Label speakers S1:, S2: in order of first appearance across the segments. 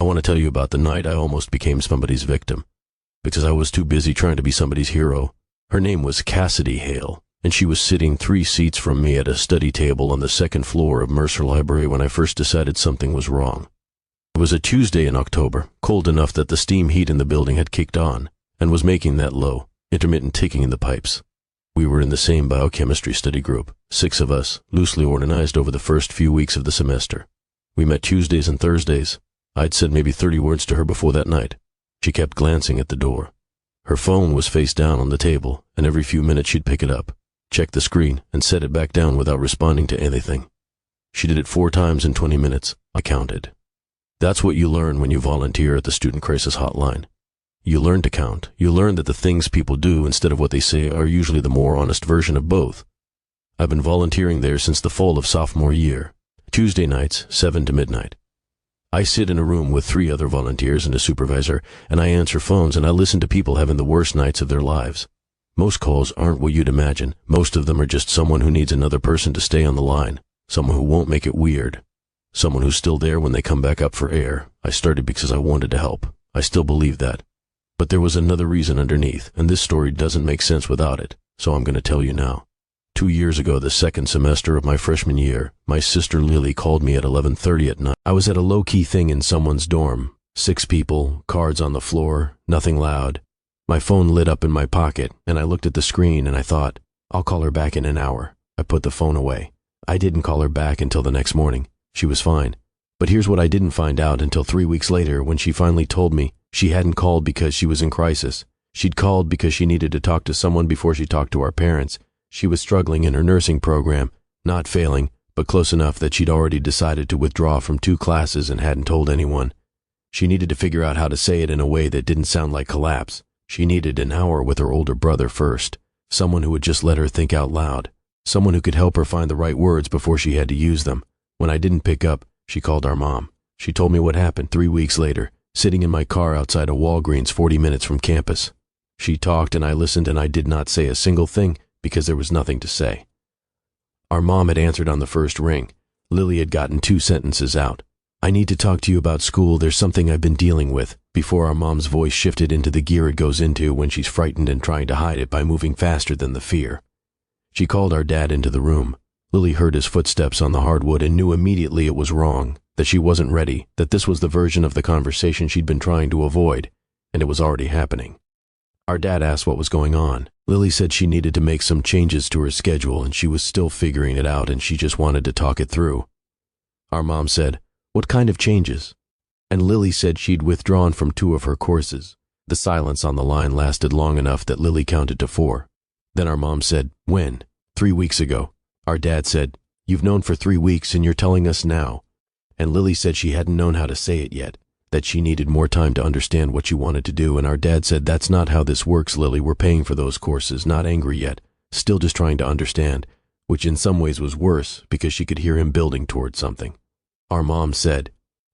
S1: want to tell you about the night I almost became somebody's victim, because I was too busy trying to be somebody's hero. Her name was Cassidy Hale, and she was sitting 3 seats from me at a study table on the 2nd floor of Mercer Library when I first decided something was wrong. It was a Tuesday in October, cold enough that the steam heat in the building had kicked on, and was making that low, intermittent ticking in the pipes. We were in the same biochemistry study group, 6 of us, loosely organized over the first few weeks of the semester. We met Tuesdays and Thursdays. I'd said maybe 30 words to her before that night. She kept glancing at the door. Her phone was face down on the table, and every few minutes she'd pick it up, check the screen, and set it back down without responding to anything. She did it 4 times in 20 minutes. I counted. That's what you learn when you volunteer at the Student Crisis Hotline. You learn to count. You learn that the things people do instead of what they say are usually the more honest version of both. I've been volunteering there since the fall of sophomore year, Tuesday nights, 7 to midnight. I sit in a room with 3 other volunteers and a supervisor, and I answer phones and I listen to people having the worst nights of their lives. Most calls aren't what you'd imagine. Most of them are just someone who needs another person to stay on the line, someone who won't make it weird, someone who's still there when they come back up for air. I started because I wanted to help. I still believe that. But there was another reason underneath, and this story doesn't make sense without it, so I'm going to tell you now. 2 years ago, the 2nd semester of my freshman year, my sister Lily called me at 11:30 at night. I was at a low-key thing in someone's dorm. 6 people, cards on the floor, nothing loud. My phone lit up in my pocket, and I looked at the screen and I thought, I'll call her back in an hour. I put the phone away. I didn't call her back until the next morning. She was fine. But here's what I didn't find out until 3 weeks later when she finally told me she hadn't called because she was in crisis. She'd called because she needed to talk to someone before she talked to our parents. She was struggling in her nursing program, not failing, but close enough that she'd already decided to withdraw from 2 classes and hadn't told anyone. She needed to figure out how to say it in a way that didn't sound like collapse. She needed an hour with her older brother first, someone who would just let her think out loud, someone who could help her find the right words before she had to use them. When I didn't pick up, she called our mom. She told me what happened 3 weeks later, sitting in my car outside a Walgreens 40 minutes from campus. She talked and I listened and I did not say a single thing because there was nothing to say. Our mom had answered on the first ring. Lily had gotten 2 sentences out. I need to talk to you about school. There's something I've been dealing with, before our mom's voice shifted into the gear it goes into when she's frightened and trying to hide it by moving faster than the fear. She called our dad into the room. Lily heard his footsteps on the hardwood and knew immediately it was wrong, that she wasn't ready, that this was the version of the conversation she'd been trying to avoid, and it was already happening. Our dad asked what was going on. Lily said she needed to make some changes to her schedule and she was still figuring it out and she just wanted to talk it through. Our mom said, "What kind of changes?" And Lily said she'd withdrawn from 2 of her courses. The silence on the line lasted long enough that Lily counted to 4. Then our mom said, "When?" 3 weeks ago. Our dad said, "You've known for 3 weeks and you're telling us now." And Lily said she hadn't known how to say it yet, that she needed more time to understand what she wanted to do, and our dad said, "That's not how this works, Lily. We're paying for those courses, not angry yet, still just trying to understand," which in some ways was worse because she could hear him building towards something. Our mom said,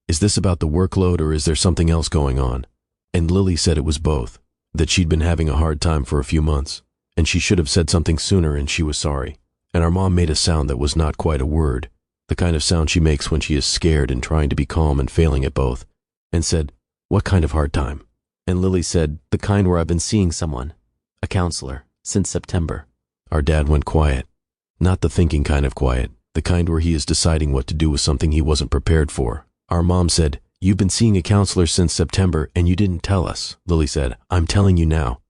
S1: "Is this about the workload or is there something else going on?" And Lily said it was both, that she'd been having a hard time for a few months, and she should have said something sooner and she was sorry. And our mom made a sound that was not quite a word, the kind of sound she makes when she is scared and trying to be calm and failing at both, and said, "What kind of hard time?" And Lily said, "The kind where I've been seeing someone, a counselor, since September." Our dad went quiet. Not the thinking kind of quiet, the kind where he is deciding what to do with something he wasn't prepared for. Our mom said, "You've been seeing a counselor since September and you didn't tell us." Lily said, "I'm telling you now."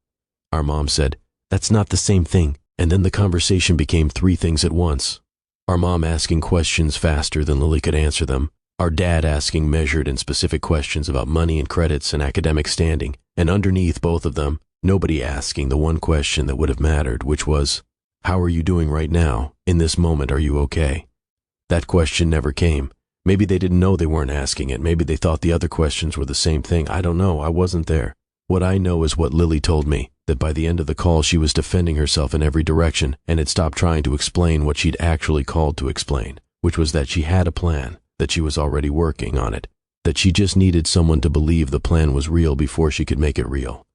S1: Our mom said, "That's not the same thing." And then the conversation became 3 things at once. Our mom asking questions faster than Lily could answer them. Our dad asking measured and specific questions about money and credits and academic standing. And underneath both of them, nobody asking the one question that would have mattered, which was, "How are you doing right now? In this moment, are you okay?" That question never came. Maybe they didn't know they weren't asking it. Maybe they thought the other questions were the same thing. I don't know. I wasn't there. What I know is what Lily told me, that by the end of the call she was defending herself in every direction and had stopped trying to explain what she'd actually called to explain, which was that she had a plan, that she was already working on it, that she just needed someone to believe the plan was real before she could make it real.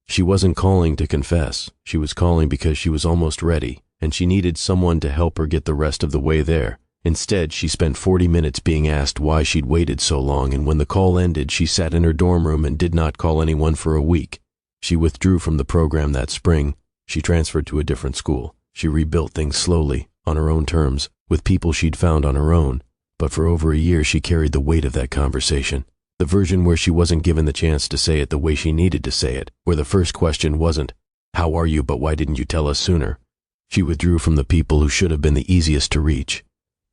S1: She wasn't calling to confess. She was calling because she was almost ready, and she needed someone to help her get the rest of the way there, Instead, she spent 40 minutes being asked why she'd waited so long, and when the call ended, she sat in her dorm room and did not call anyone for a week. She withdrew from the program that spring. She transferred to a different school. She rebuilt things slowly, on her own terms, with people she'd found on her own. But for over a year, she carried the weight of that conversation. The version where she wasn't given the chance to say it the way she needed to say it, where the first question wasn't, "How are you, but why didn't you tell us sooner?" She withdrew from the people who should have been the easiest to reach.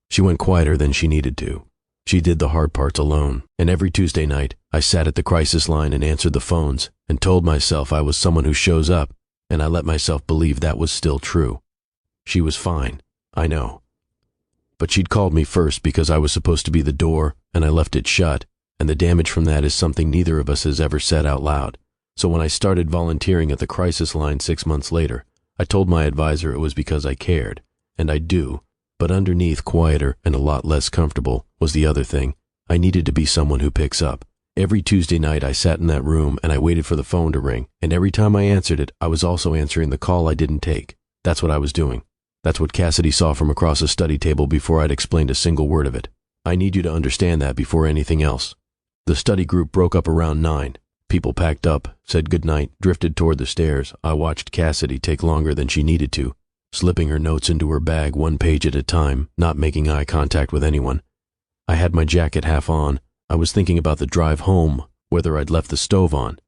S1: She went quieter than she needed to. She did the hard parts alone, and every Tuesday night, I sat at the crisis line and answered the phones, and told myself I was someone who shows up, and I let myself believe that was still true. She was fine, I know. But she'd called me first because I was supposed to be the door, and I left it shut, and the damage from that is something neither of us has ever said out loud. So when I started volunteering at the crisis line 6 months later, I told my advisor it was because I cared, and I do. But underneath, quieter and a lot less comfortable, was the other thing. I needed to be someone who picks up. Every Tuesday night I sat in that room and I waited for the phone to ring, and every time I answered it, I was also answering the call I didn't take. That's what I was doing. That's what Cassidy saw from across a study table before I'd explained a single word of it. I need you to understand that before anything else. The study group broke up around 9. People packed up, said goodnight, drifted toward the stairs. I watched Cassidy take longer than she needed to, slipping her notes into her bag 1 page at a time, not making eye contact with anyone. I had my jacket half on. I was thinking about the drive home, whether I'd left the stove on.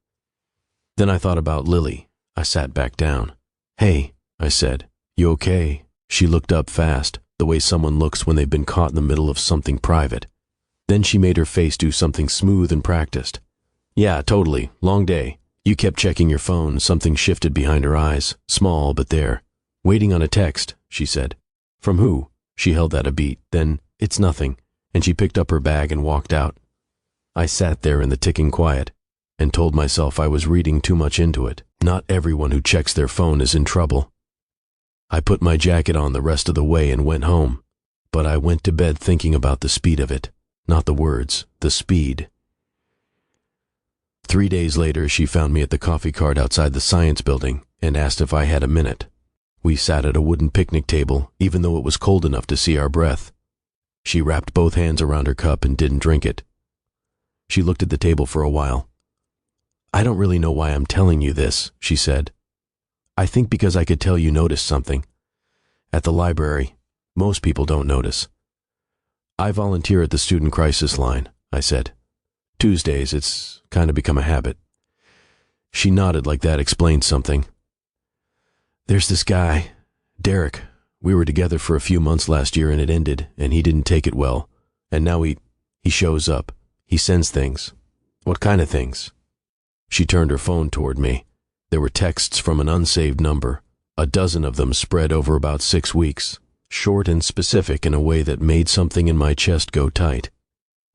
S1: Then I thought about Lily. I sat back down. "Hey," I said, "you okay?" She looked up fast, the way someone looks when they've been caught in the middle of something private. Then she made her face do something smooth and practiced. "Yeah, totally. Long day. You kept checking your phone." Something shifted behind her eyes, small but there. "Waiting on a text," she said. "From who?" She held that a beat. Then, "It's nothing," and she picked up her bag and walked out. I sat there in the ticking quiet and told myself I was reading too much into it. Not everyone who checks their phone is in trouble. I put my jacket on the rest of the way and went home, but I went to bed thinking about the speed of it, not the words, the speed. 3 days later, she found me at the coffee cart outside the science building and asked if I had a minute. We sat at a wooden picnic table, even though it was cold enough to see our breath. She wrapped both hands around her cup and didn't drink it. She looked at the table for a while. "I don't really know why I'm telling you this," she said. "I think because I could tell you noticed something. At the library, most people don't notice." "I volunteer at the student crisis line," I said. "Tuesdays, it's kind of become a habit." She nodded like that explained something. "There's this guy, Derek. We were together for a few months last year and it ended, and he didn't take it well. And now he shows up. He sends things." "What kind of things?" She turned her phone toward me. There were texts from an unsaved number, a dozen of them spread over about 6 weeks, short and specific in a way that made something in my chest go tight.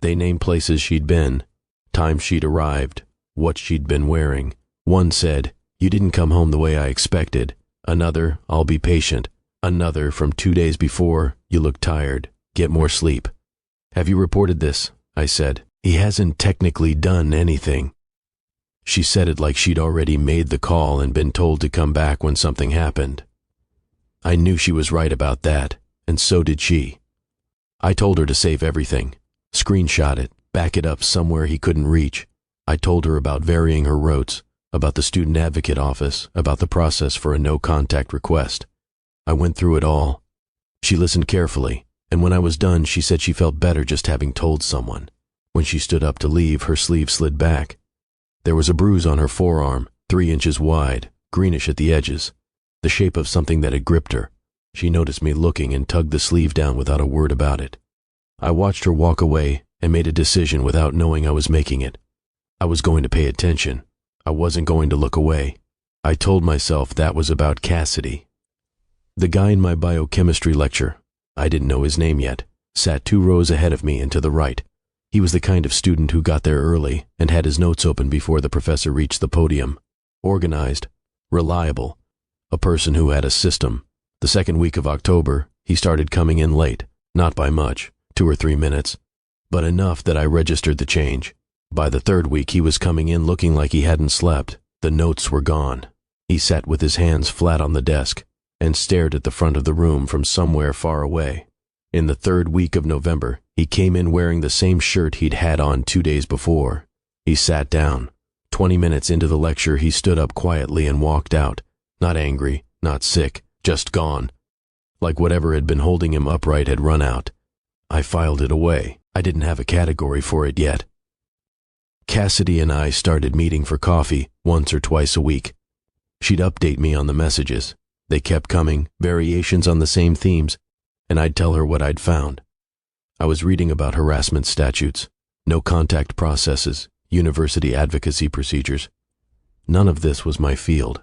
S1: They named places she'd been, times she'd arrived, what she'd been wearing. One said, "You didn't come home the way I expected." Another, "I'll be patient." Another, from 2 days before, "You look tired. Get more sleep." "Have you reported this?" I said. "He hasn't technically done anything." She said it like she'd already made the call and been told to come back when something happened. I knew she was right about that, and so did she. I told her to save everything, screenshot it, back it up somewhere he couldn't reach. I told her about varying her routes, about the student advocate office, about the process for a no-contact request. I went through it all. She listened carefully, and when I was done, she said she felt better just having told someone. When she stood up to leave, her sleeve slid back. There was a bruise on her forearm, 3 inches wide, greenish at the edges, the shape of something that had gripped her. She noticed me looking and tugged the sleeve down without a word about it. I watched her walk away and made a decision without knowing I was making it. I was going to pay attention. I wasn't going to look away. I told myself that was about Cassidy. The guy in my biochemistry lecture, I didn't know his name yet, sat 2 rows ahead of me and to the right. He was the kind of student who got there early and had his notes open before the professor reached the podium. Organized, reliable, a person who had a system. The second week of October, he started coming in late, not by much, 2 or 3 minutes, but enough that I registered the change. By the 3rd week, he was coming in looking like he hadn't slept. The notes were gone. He sat with his hands flat on the desk and stared at the front of the room from somewhere far away. In the third week of November, he came in wearing the same shirt he'd had on 2 days before. He sat down. 20 minutes into the lecture, he stood up quietly and walked out. Not angry, not sick, just gone. Like whatever had been holding him upright had run out. I filed it away. I didn't have a category for it yet. Cassidy and I started meeting for coffee once or twice a week. She'd update me on the messages. They kept coming, variations on the same themes, and I'd tell her what I'd found. I was reading about harassment statutes, no contact processes, university advocacy procedures. None of this was my field.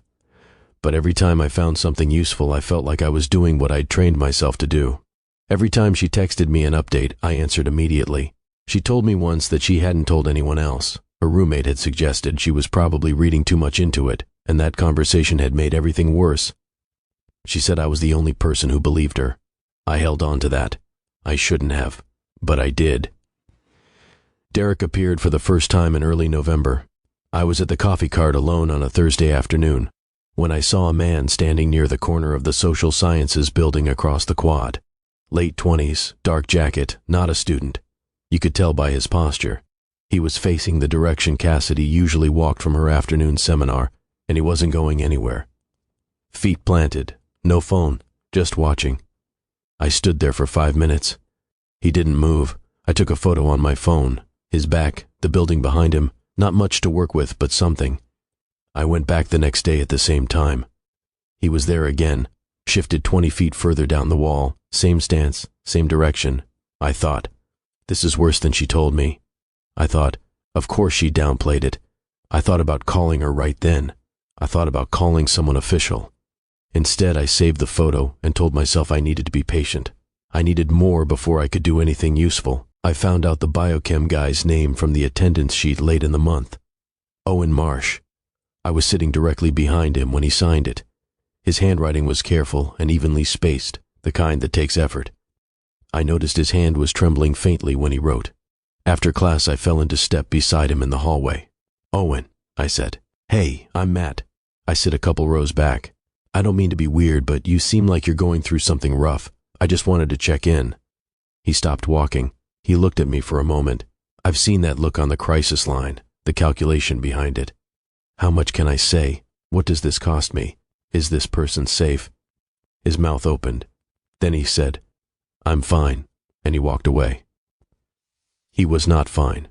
S1: But every time I found something useful, I felt like I was doing what I'd trained myself to do. Every time she texted me an update, I answered immediately. She told me once that she hadn't told anyone else. Her roommate had suggested she was probably reading too much into it, and that conversation had made everything worse. She said I was the only person who believed her. I held on to that. I shouldn't have, but I did. Derek appeared for the first time in early November. I was at the coffee cart alone on a Thursday afternoon when I saw a man standing near the corner of the social sciences building across the quad. Late 20s, dark jacket, not a student. You could tell by his posture. He was facing the direction Cassidy usually walked from her afternoon seminar, and he wasn't going anywhere. Feet planted, no phone, just watching. I stood there for 5 minutes. He didn't move. I took a photo on my phone. His back, the building behind him, not much to work with, but something. I went back the next day at the same time. He was there again, shifted 20 feet further down the wall, same stance, same direction. I thought, this is worse than she told me. I thought, of course she downplayed it. I thought about calling her right then. I thought about calling someone official. Instead, I saved the photo and told myself I needed to be patient. I needed more before I could do anything useful. I found out the Biochem guy's name from the attendance sheet late in the month. Owen Marsh. I was sitting directly behind him when he signed it. His handwriting was careful and evenly spaced, the kind that takes effort. I noticed his hand was trembling faintly when he wrote. After class, I fell into step beside him in the hallway. Owen, I said. Hey, I'm Matt. I sit a couple rows back. I don't mean to be weird, but you seem like you're going through something rough. I just wanted to check in. He stopped walking. He looked at me for a moment. I've seen that look on the crisis line, the calculation behind it. How much can I say? What does this cost me? Is this person safe? His mouth opened. Then he said, I'm fine, and he walked away. He was not fine.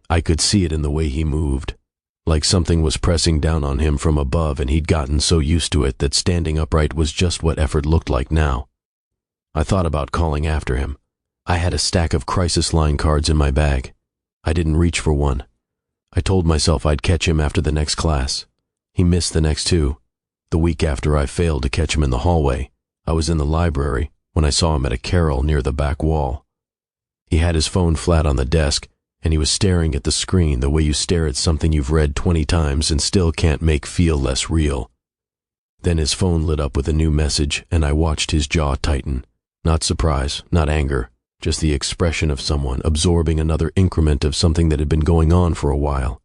S1: I could see it in the way he moved. Like something was pressing down on him from above, and he'd gotten so used to it that standing upright was just what effort looked like now. I thought about calling after him. I had a stack of crisis line cards in my bag. I didn't reach for one. I told myself I'd catch him after the next class. He missed the next two. The week after I failed to catch him in the hallway, I was in the library when I saw him at a carrel near the back wall. He had his phone flat on the desk, and he was staring at the screen the way you stare at something you've read 20 times and still can't make feel less real. Then his phone lit up with a new message, and I watched his jaw tighten. Not surprise, not anger, just the expression of someone absorbing another increment of something that had been going on for a while.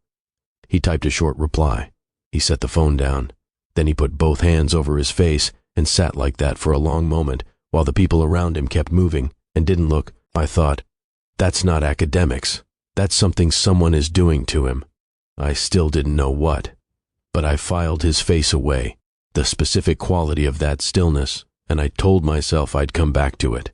S1: He typed a short reply. He set the phone down. Then he put both hands over his face and sat like that for a long moment while the people around him kept moving and didn't look. I thought, that's not academics. That's something someone is doing to him. I still didn't know what. But I filed his face away, the specific quality of that stillness, and I told myself I'd come back to it.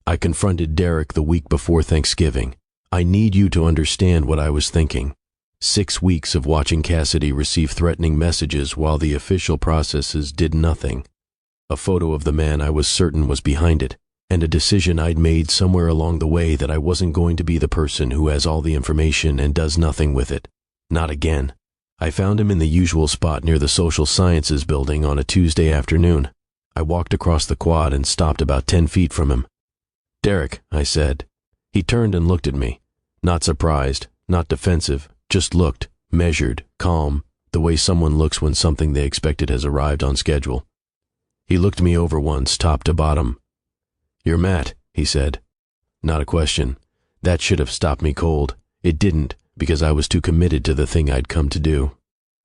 S1: I confronted Derek the week before Thanksgiving. I need you to understand what I was thinking. 6 weeks of watching Cassidy receive threatening messages while the official processes did nothing. A photo of the man I was certain was behind it, and a decision I'd made somewhere along the way that I wasn't going to be the person who has all the information and does nothing with it. Not again. I found him in the usual spot near the social sciences building on a Tuesday afternoon. I walked across the quad and stopped about 10 feet from him. Derek, I said. He turned and looked at me. Not surprised, not defensive, just looked, measured, calm, the way someone looks when something they expected has arrived on schedule. He looked me over once, top to bottom. You're Matt, he said. Not a question. That should have stopped me cold. It didn't, because I was too committed to the thing I'd come to do.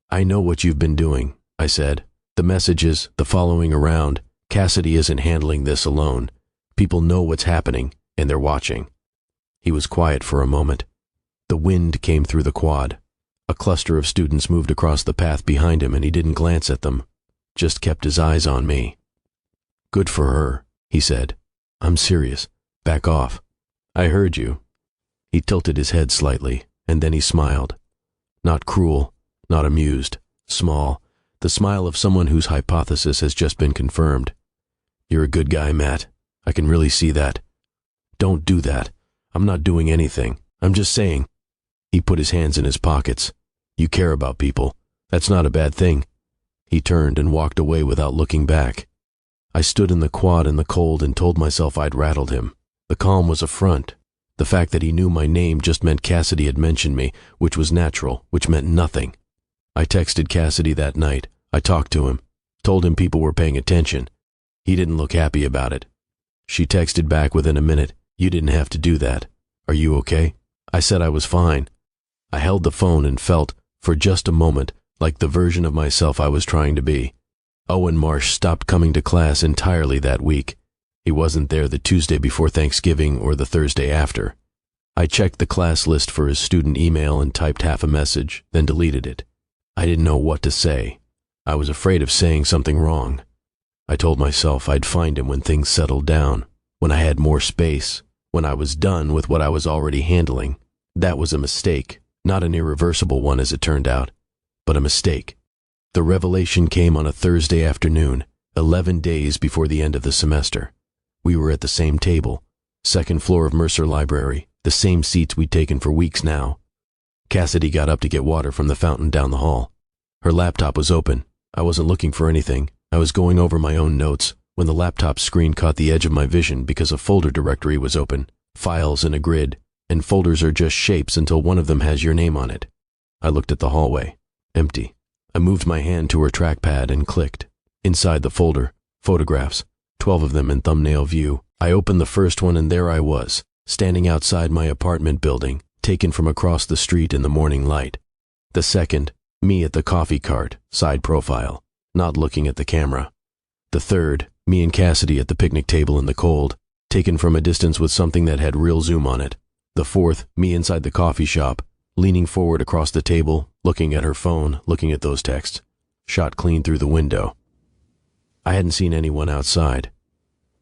S1: I know what you've been doing, I said. The messages, the following around. Cassidy isn't handling this alone. People know what's happening, and they're watching. He was quiet for a moment. The wind came through the quad. A cluster of students moved across the path behind him, and he didn't glance at them, just kept his eyes on me. "Good for her," he said. "I'm serious. Back off." "I heard you." He tilted his head slightly, and then he smiled. Not cruel, not amused, small, the smile of someone whose hypothesis has just been confirmed. "You're a good guy, Matt. I can really see that." "Don't do that. I'm not doing anything. I'm just saying." He put his hands in his pockets. "You care about people. That's not a bad thing." He turned and walked away without looking back. I stood in the quad in the cold and told myself I'd rattled him. The calm was a front. The fact that he knew my name just meant Cassidy had mentioned me, which was natural, which meant nothing. I texted Cassidy that night. I talked to him, told him people were paying attention. He didn't look happy about it. She texted back within a minute, "You didn't have to do that. Are you okay?" I said I was fine. I held the phone and felt, for just a moment, like the version of myself I was trying to be. Owen Marsh stopped coming to class entirely that week. He wasn't there the Tuesday before Thanksgiving or the Thursday after. I checked the class list for his student email and typed half a message, then deleted it. I didn't know what to say. I was afraid of saying something wrong. I told myself I'd find him when things settled down, when I had more space, when I was done with what I was already handling. That was a mistake, not an irreversible one as it turned out, but a mistake. The revelation came on a Thursday afternoon, 11 days before the end of the semester. We were at the same table, second floor of Mercer Library, the same seats we'd taken for weeks now. Cassidy got up to get water from the fountain down the hall. Her laptop was open. I wasn't looking for anything. I was going over my own notes when the laptop screen caught the edge of my vision because a folder directory was open, files in a grid, and folders are just shapes until one of them has your name on it. I looked at the hallway. Empty. I moved my hand to her trackpad and clicked. Inside the folder, photographs, 12 of them in thumbnail view. I opened the first one and there I was, standing outside my apartment building, taken from across the street in the morning light. The second, me at the coffee cart, side profile, not looking at the camera. The third, me and Cassidy at the picnic table in the cold, taken from a distance with something that had real zoom on it. The fourth, me inside the coffee shop, leaning forward across the table, looking at her phone, looking at those texts, shot clean through the window. I hadn't seen anyone outside.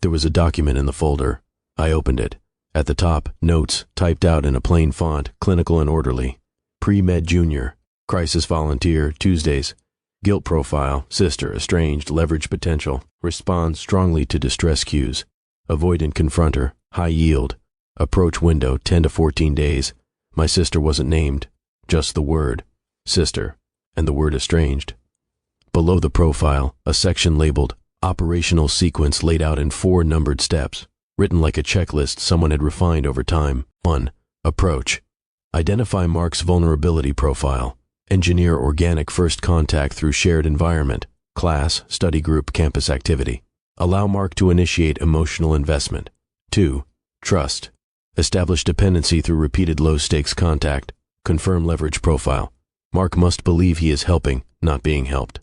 S1: There was a document in the folder. I opened it. At the top, notes, typed out in a plain font, clinical and orderly. Pre-Med Junior, crisis volunteer, Tuesdays. Guilt profile, sister, estranged, leverage potential. Responds strongly to distress cues. Avoidant confronter, high yield. Approach window, 10 to 14 days. My sister wasn't named, just the word, sister, and the word estranged. Below the profile, a section labeled Operational Sequence laid out in 4 numbered steps, written like a checklist someone had refined over time. 1. Approach. Identify Mark's vulnerability profile. Engineer organic first contact through shared environment, class, study group, campus activity. Allow Mark to initiate emotional investment. 2. Trust. Establish dependency through repeated low-stakes contact. Confirm leverage profile. Mark must believe he is helping, not being helped.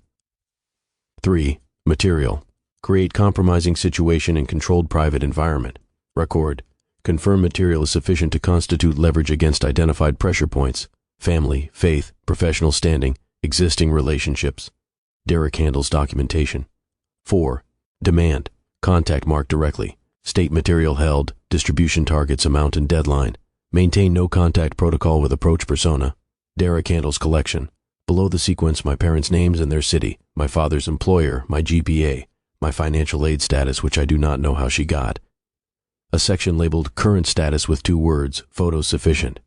S1: 3. Material. Create compromising situation in controlled private environment. Record. Confirm material is sufficient to constitute leverage against identified pressure points. Family, faith, professional standing, existing relationships. Derek handles documentation. 4. Demand. Contact Mark directly. State material held, distribution targets, amount, and deadline. Maintain no contact protocol with approach persona. Derek handles collection. Below the sequence, my parents' names and their city, my father's employer, my GPA, my financial aid status, which I do not know how she got. A section labeled current status with 2 words, photos sufficient.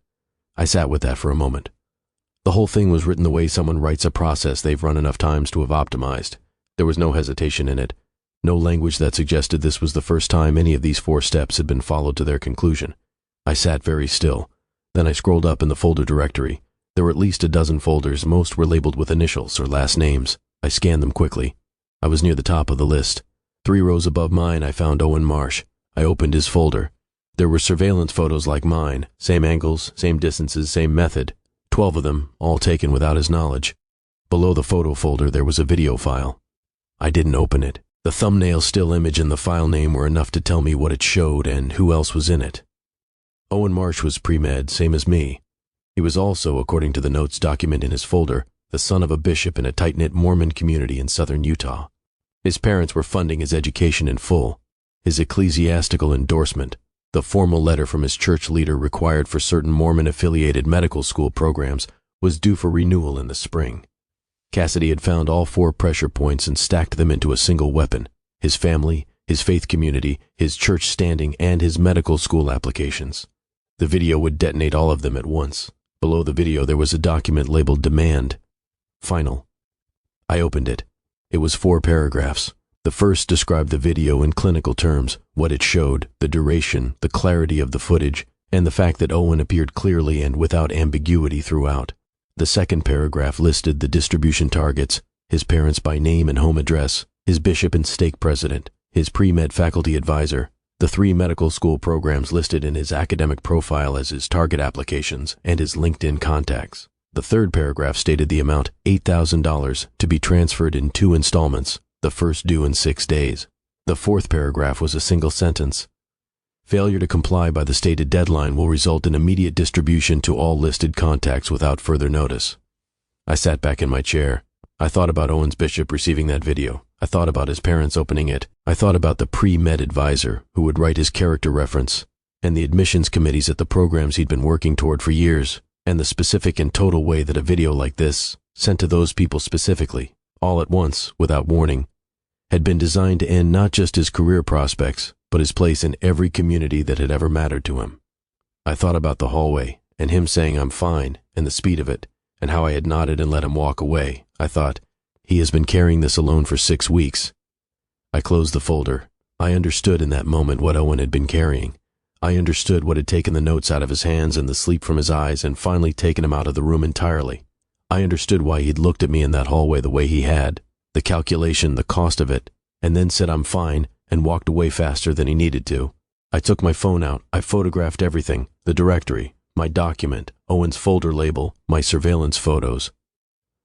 S1: I sat with that for a moment. The whole thing was written the way someone writes a process they've run enough times to have optimized. There was no hesitation in it. No language that suggested this was the first time any of these 4 steps had been followed to their conclusion. I sat very still. Then I scrolled up in the folder directory. There were at least a dozen folders, most were labeled with initials or last names. I scanned them quickly. I was near the top of the list. 3 rows above mine, I found Owen Marsh. I opened his folder. There were surveillance photos like mine, same angles, same distances, same method. 12 of them, all taken without his knowledge. Below the photo folder, there was a video file. I didn't open it. The thumbnail still image and the file name were enough to tell me what it showed and who else was in it. Owen Marsh was pre-med, same as me. He was also, according to the notes document in his folder, the son of a bishop in a tight-knit Mormon community in southern Utah. His parents were funding his education in full. His ecclesiastical endorsement, the formal letter from his church leader required for certain Mormon-affiliated medical school programs, was due for renewal in the spring. Cassidy had found all 4 pressure points and stacked them into a single weapon: his family, his faith community, his church standing, and his medical school applications. The video would detonate all of them at once. Below the video there was a document labeled Demand. Final. I opened it. It was 4 paragraphs. The first described the video in clinical terms, what it showed, the duration, the clarity of the footage, and the fact that Owen appeared clearly and without ambiguity throughout. The second paragraph listed the distribution targets, his parents by name and home address, his bishop and stake president, his pre-med faculty advisor, the 3 medical school programs listed in his academic profile as his target applications, and his LinkedIn contacts. The third paragraph stated the amount, $8,000, to be transferred in 2 installments, the first due in 6 days. The fourth paragraph was a single sentence. Failure to comply by the stated deadline will result in immediate distribution to all listed contacts without further notice. I sat back in my chair. I thought about Owen's bishop receiving that video. I thought about his parents opening it. I thought about the pre-med advisor who would write his character reference, and the admissions committees at the programs he'd been working toward for years, and the specific and total way that a video like this, sent to those people specifically, all at once, without warning, had been designed to end not just his career prospects, but his place in every community that had ever mattered to him. I thought about the hallway, and him saying I'm fine, and the speed of it, and how I had nodded and let him walk away. I thought, he has been carrying this alone for 6 weeks. I closed the folder. I understood in that moment what Owen had been carrying. I understood what had taken the notes out of his hands and the sleep from his eyes and finally taken him out of the room entirely. I understood why he'd looked at me in that hallway the way he had, the calculation, the cost of it, and then said I'm fine, and walked away faster than he needed to. I took my phone out. I photographed everything, the directory, my document, Owen's folder label, my surveillance photos.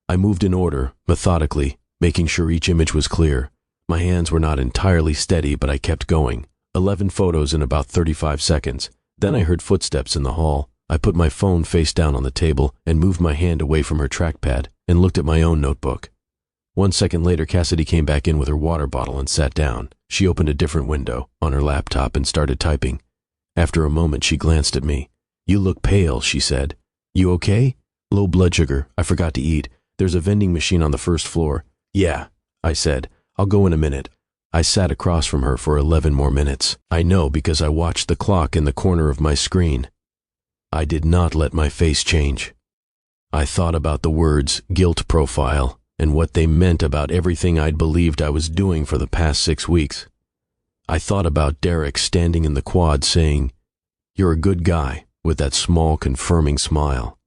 S1: I moved in order, methodically, making sure each image was clear. My hands were not entirely steady, but I kept going. 11 photos in about 35 seconds. Then I heard footsteps in the hall. I put my phone face down on the table and moved my hand away from her trackpad and looked at my own notebook. 1 second later, Cassidy came back in with her water bottle and sat down. She opened a different window on her laptop and started typing. After a moment, she glanced at me. "You look pale," she said. "You okay?" "Low blood sugar. I forgot to eat. There's a vending machine on the first floor." "Yeah," I said. "I'll go in a minute." I sat across from her for 11 more minutes. I know because I watched the clock in the corner of my screen. I did not let my face change. I thought about the words guilt profile and what they meant about everything I'd believed I was doing for the past 6 weeks. I thought about Derek standing in the quad saying, "You're a good guy," with that small confirming smile.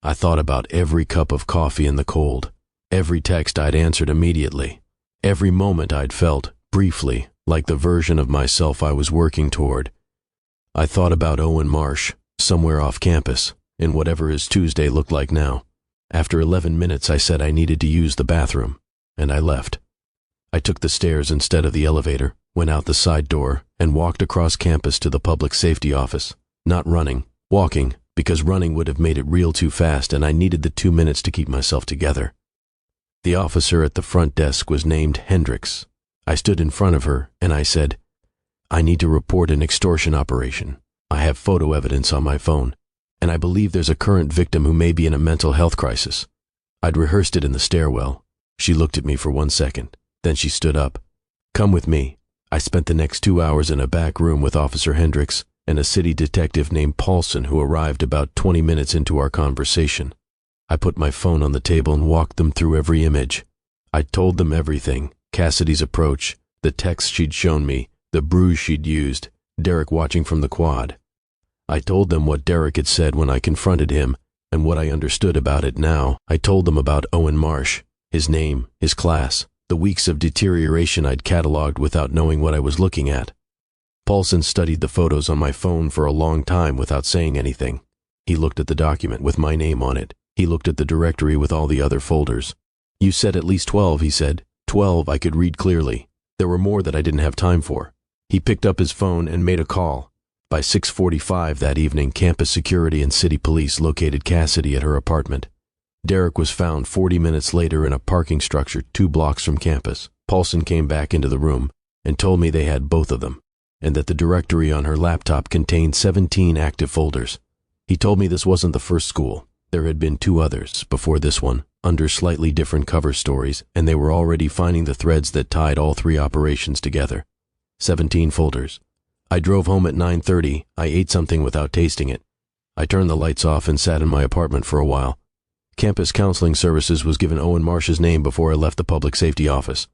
S1: I thought about every cup of coffee in the cold, every text I'd answered immediately, every moment I'd felt, briefly, like the version of myself I was working toward. I thought about Owen Marsh, somewhere off campus, in whatever his Tuesday looked like now. After 11 minutes, I said I needed to use the bathroom, and I left. I took the stairs instead of the elevator, went out the side door, and walked across campus to the public safety office. Not running, walking, because running would have made it real too fast, and I needed the 2 minutes to keep myself together. The officer at the front desk was named Hendricks. I stood in front of her, and I said, "I need to report an extortion operation. I have photo evidence on my phone, and I believe there's a current victim who may be in a mental health crisis." I'd rehearsed it in the stairwell. She looked at me for 1 second. Then she stood up. "Come with me." I spent the next 2 hours in a back room with Officer Hendricks and a city detective named Paulson who arrived about 20 minutes into our conversation. I put my phone on the table and walked them through every image. I told them everything, Cassidy's approach, the text she'd shown me, the bruise she'd used, Derek watching from the quad. I told them what Derek had said when I confronted him and what I understood about it now. I told them about Owen Marsh, his name, his class, the weeks of deterioration I'd cataloged without knowing what I was looking at. Paulson studied the photos on my phone for a long time without saying anything. He looked at the document with my name on it. He looked at the directory with all the other folders. "You said at least 12, he said. 12 I could read clearly. There were more that I didn't have time for. He picked up his phone and made a call. By 6:45 that evening, campus security and city police located Cassidy at her apartment. Derek was found 40 minutes later in a parking structure 2 blocks from campus. Paulson came back into the room and told me they had both of them, and that the directory on her laptop contained 17 active folders. He told me this wasn't the first school. There had been 2 others before this one, under slightly different cover stories, and they were already finding the threads that tied all 3 operations together. 17 folders. I drove home at 9:30. I ate something without tasting it. I turned the lights off and sat in my apartment for a while. Campus Counseling Services was given Owen Marsh's name before I left the public safety office.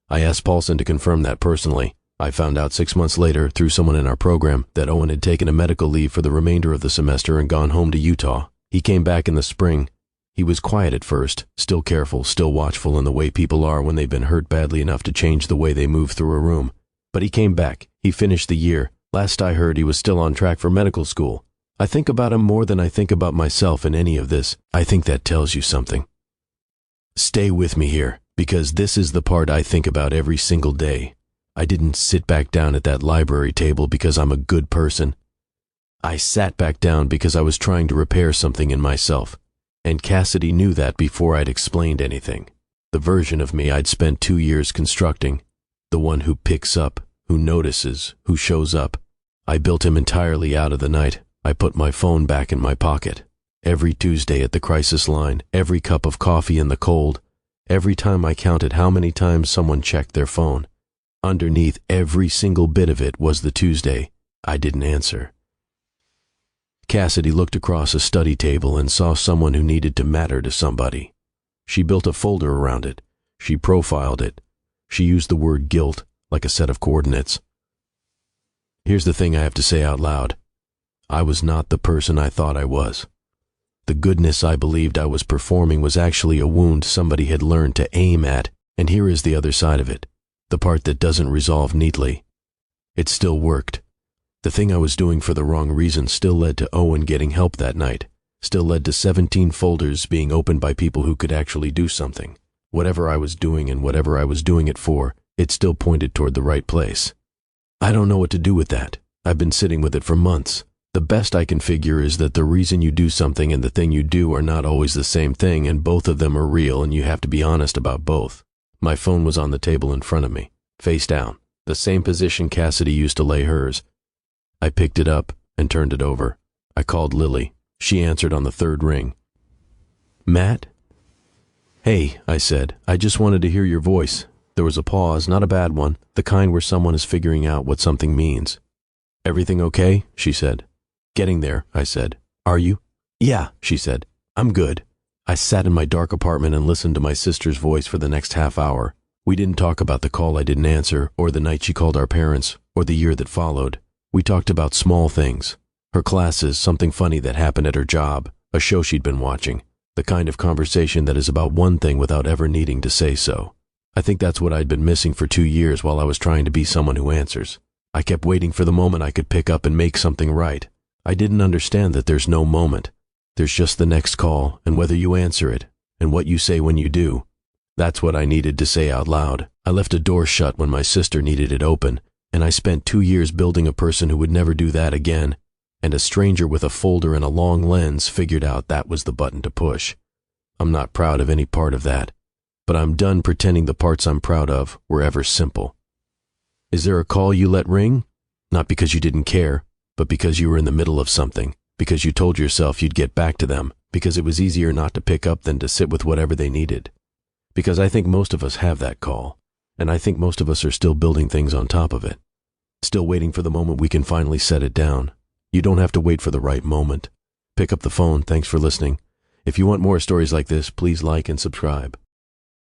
S1: I asked Paulson to confirm that personally. I found out 6 months later, through someone in our program, that Owen had taken a medical leave for the remainder of the semester and gone home to Utah. He came back in the spring. He was quiet at first, still careful, still watchful in the way people are when they've been hurt badly enough to change the way they move through a room. But he came back. He finished the year. Last I heard, he was still on track for medical school. I think about him more than I think about myself in any of this. I think that tells you something. Stay with me here, because this is the part I think about every single day. I didn't sit back down at that library table because I'm a good person. I sat back down because I was trying to repair something in myself. And Cassidy knew that before I'd explained anything. The version of me I'd spent 2 years constructing. The one who picks up, who notices, who shows up. I built him entirely out of the night. I put my phone back in my pocket. Every Tuesday at the crisis line, every cup of coffee in the cold, every time I counted how many times someone checked their phone. Underneath every single bit of it was the Tuesday I didn't answer. Cassidy looked across a study table and saw someone who needed to matter to somebody. She built a folder around it. She profiled it. She used the word guilt like a set of coordinates. Here's the thing I have to say out loud. I was not the person I thought I was. The goodness I believed I was performing was actually a wound somebody had learned to aim at, and here is the other side of it, the part that doesn't resolve neatly. It still worked. The thing I was doing for the wrong reason still led to Owen getting help that night, still led to 17 folders being opened by people who could actually do something. Whatever I was doing and whatever I was doing it for, it still pointed toward the right place. I don't know what to do with that. I've been sitting with it for months. The best I can figure is that the reason you do something and the thing you do are not always the same thing, and both of them are real, and you have to be honest about both. My phone was on the table in front of me, face down, the same position Cassidy used to lay hers. I picked it up and turned it over. I called Lily. She answered on the 3rd ring. Matt? Hey, I said, I just wanted to hear your voice. There was a pause, not a bad one, the kind where someone is figuring out what something means. Everything okay? She said. Getting there, I said. Are you? Yeah, she said. I'm good. I sat in my dark apartment and listened to my sister's voice for the next half hour. We didn't talk about the call I didn't answer, or the night she called our parents, or the year that followed. We talked about small things. Her classes, something funny that happened at her job, a show she'd been watching. The kind of conversation that is about one thing without ever needing to say so. I think that's what I'd been missing for 2 years while I was trying to be someone who answers. I kept waiting for the moment I could pick up and make something right. I didn't understand that there's no moment. There's just the next call, and whether you answer it, and what you say when you do. That's what I needed to say out loud. I left a door shut when my sister needed it open, and I spent 2 years building a person who would never do that again. And a stranger with a folder and a long lens figured out that was the button to push. I'm not proud of any part of that, but I'm done pretending the parts I'm proud of were ever simple. Is there a call you let ring? Not because you didn't care, but because you were in the middle of something, because you told yourself you'd get back to them, because it was easier not to pick up than to sit with whatever they needed. Because I think most of us have that call, and I think most of us are still building things on top of it, still waiting for the moment we can finally set it down. You don't have to wait for the right moment. Pick up the phone. Thanks for listening. If you want more stories like this, please like and subscribe.